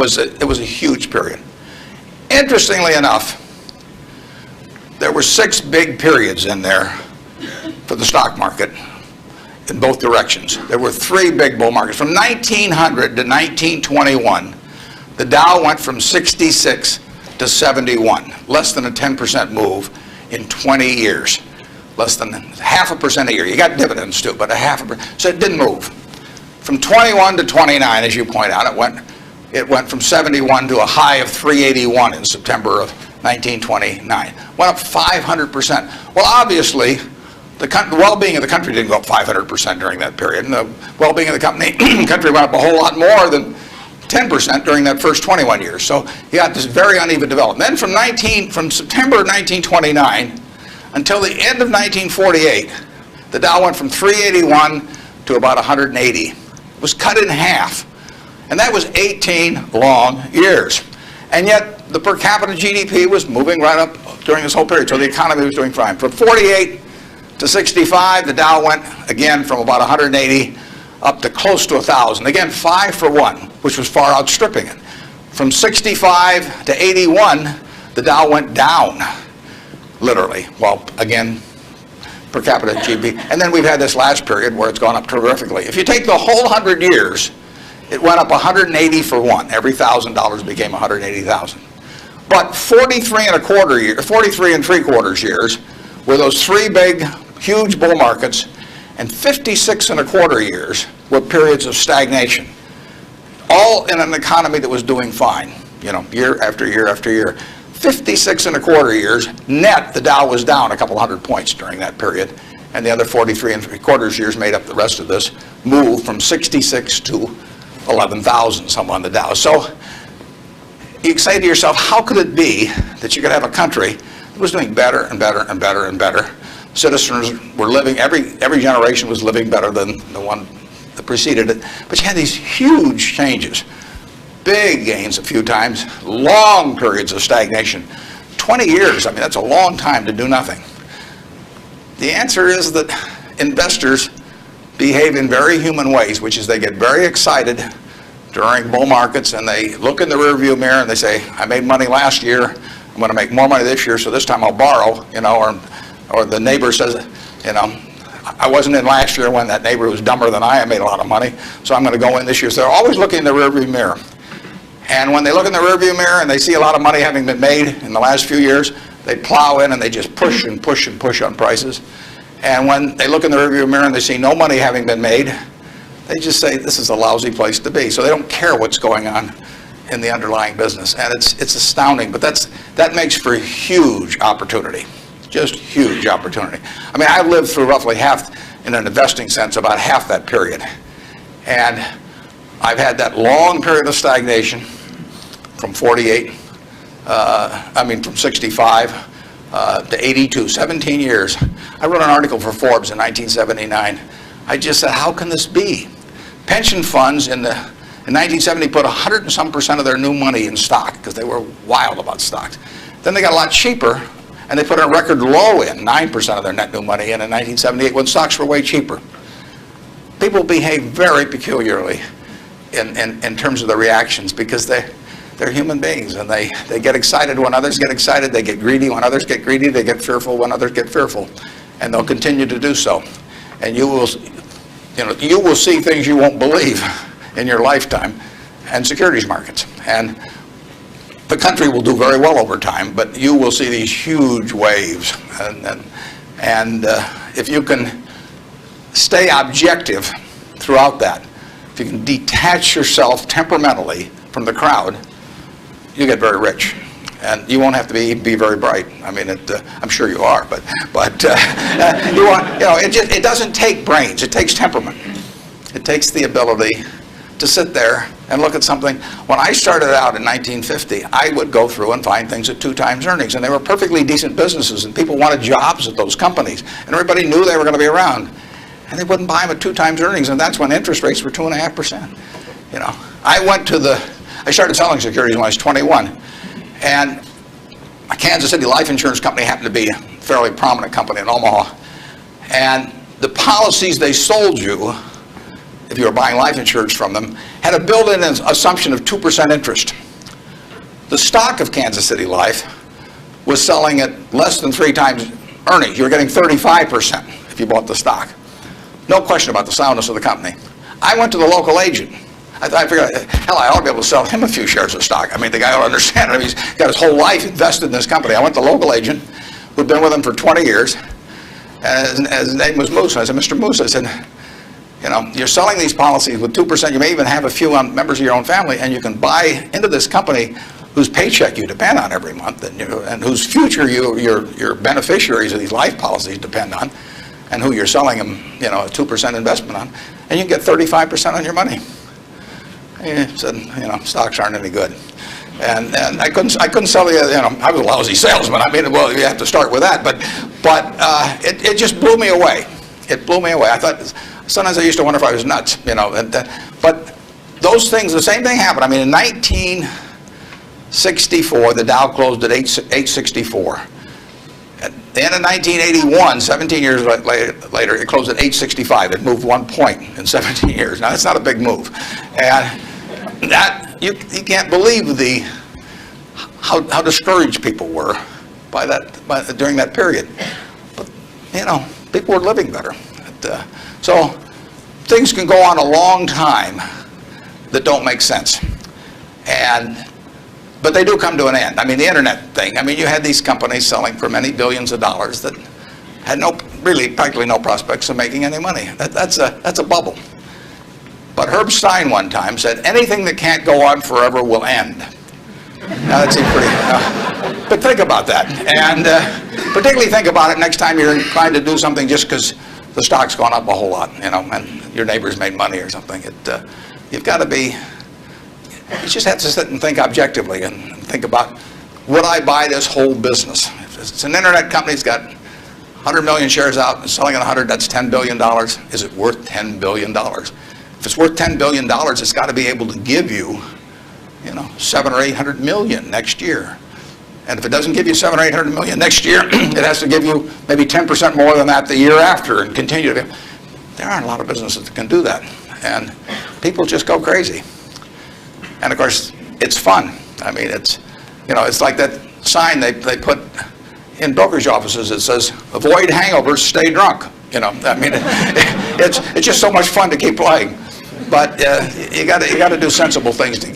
it was a huge period. Interestingly enough, there were 6 big periods in there for the stock market in both directions. There were 3 big bull markets. From 1900 to 1921, the Dow went from 66 to 71, less than a 10% move in 20 years. Less than 0.5% a year. You got dividends too, but 0.5%. So it didn't move. From 21 to 29, as you point out, it went from 71 to a high of 381 in September of 1929. Went up 500%. Well, obviously, the well-being of the country didn't go up 500% during that period, and the well-being of the country went up a whole lot more than 10% during that first 21 years. So you got this very uneven development. Then from September 1929 until the end of 1948, the Dow went from 381 to about 180. It was cut in half. And that was 18 long years. And yet the per capita GDP was moving right up during this whole period. So the economy was doing fine. From 48 to 65, the Dow went again from about 180 up to close to 1,000. Again, 5 for 1, which was far outstripping it. From 65 to 81, the Dow went down, literally. Well, again, per capita GDP. And then we've had this last period where it's gone up terrifically. If you take the whole 100 years, it went up 180 for 1. Every $1,000 became 180,000. But 43 and 3/4 years were those 3 big, huge bull markets, and 56 and 1/4 years were periods of stagnation. All in an economy that was doing fine, year after year after year. 56 and 1/4 years, net, the Dow was down a couple hundred points during that period, and the other 43 and 3/4 years made up the rest of this move from 66 to 11,000 some on the Dow. So you say to yourself, how could it be that you could have a country that was doing better and better and better and better? Citizens were living, every generation was living better than the one that preceded it, but you had these huge changes. Big gains a few times, long periods of stagnation. 20 years, I mean, that's a long time to do nothing. The answer is that investors behave in very human ways, which is they get very excited during bull markets and they look in the rearview mirror and they say, I made money last year, I'm going to make more money this year, so this time I'll borrow, or the neighbor says, I wasn't in last year when that neighbor was dumber than I made a lot of money, so I'm going to go in this year. So they're always looking in the rearview mirror. And when they look in the rearview mirror and they see a lot of money having been made in the last few years, they plow in and they just push and push and push on prices. And when they look in the rearview mirror and they see no money having been made, they just say this is a lousy place to be. So they don't care what's going on in the underlying business. And it's astounding, but that makes for huge opportunity, just huge opportunity. I mean, I've lived through roughly half, in an investing sense, about half that period. And I've had that long period of stagnation from 65 to 82, 17 years. I wrote an article for Forbes in 1979. I just said, how can this be? Pension funds in 1970 put 100 and some % of their new money in stock because they were wild about stocks. Then they got a lot cheaper and they put a record low in, 9% of their net new money in 1978 when stocks were way cheaper. People behave very peculiarly in terms of the reactions because they're human beings and they get excited when others get excited, they get greedy when others get greedy, they get fearful when others get fearful, and they'll continue to do so. And you will see things you won't believe in your lifetime and securities markets. And the country will do very well over time, but you will see these huge waves. And if you can stay objective throughout that, if you can detach yourself temperamentally from the crowd, you get very rich, and you won't have to be very bright. I mean, I'm sure you are, but it doesn't take brains. It takes temperament. It takes the ability to sit there and look at something. When I started out in 1950, I would go through and find things at 2 times earnings, and they were perfectly decent businesses, and people wanted jobs at those companies, and everybody knew they were going to be around, and they wouldn't buy them at 2 times earnings, and that's when interest rates were 2.5%. I started selling securities when I was 21, and a Kansas City life insurance company happened to be a fairly prominent company in Omaha, and the policies they sold you if you were buying life insurance from them, had a built-in assumption of 2% interest. The stock of Kansas City Life was selling at less than 3 times earnings. You were getting 35% if you bought the stock. No question about the soundness of the company. I went to the local agent. I figured, hell, I ought to be able to sell him a few shares of stock. I mean, the guy ought to understand it. I mean, he's got his whole life invested in this company. I went to the local agent who'd been with him for 20 years, and his name was Moose. I said, Mr. Moose, I said, you know, you're selling these policies with 2%. You may even have a few members of your own family, and you can buy into this company whose paycheck you depend on every month, and whose future your beneficiaries of these life policies depend on, and who you're selling them, you know, a 2% investment on, and you can get 35% on your money. He said, you know, stocks aren't any good, and I couldn't sell you. You know, I was a lousy salesman. I mean, well, you have to start with that, but it just blew me away. It blew me away. I thought sometimes I used to wonder if I was nuts, you know. But those things, the same thing happened. I mean, in 1964, the Dow closed at 864. At the end of 1981, 17 years later, it closed at 865. It moved 1 point in 17 years. Now, that's not a big move. And that, you can't believe how discouraged people were during that period. But, you know, people were living better. So things can go on a long time that don't make sense. But they do come to an end. I mean, the internet thing, I mean, you had these companies selling for many billions of dollars that had practically no prospects of making any money. That's a bubble. But Herb Stein one time said, anything that can't go on forever will end. Now, that seems pretty, but think about that. And particularly think about it next time you're trying to do something just because the stock's gone up a whole lot, you know, and your neighbor's made money or something. You've got to be, you just have to sit and think objectively and think about, would I buy this whole business? If it's an internet company that's got 100 million shares out and selling at 100, that's $10 billion. Is it worth $10 billion? If it's worth $10 billion, it's got to be able to give you, you know, 700 or 800 million next year. And if it doesn't give you 700 or 800 million next year, it has to give you maybe 10% more than that the year after and continue to. There aren't a lot of businesses that can do that. And people just go crazy. And of course, it's fun. I mean, it's like that sign they put in brokerage offices that says, avoid hangovers, stay drunk. You know, I mean, it's just so much fun to keep playing. But you got to do sensible things to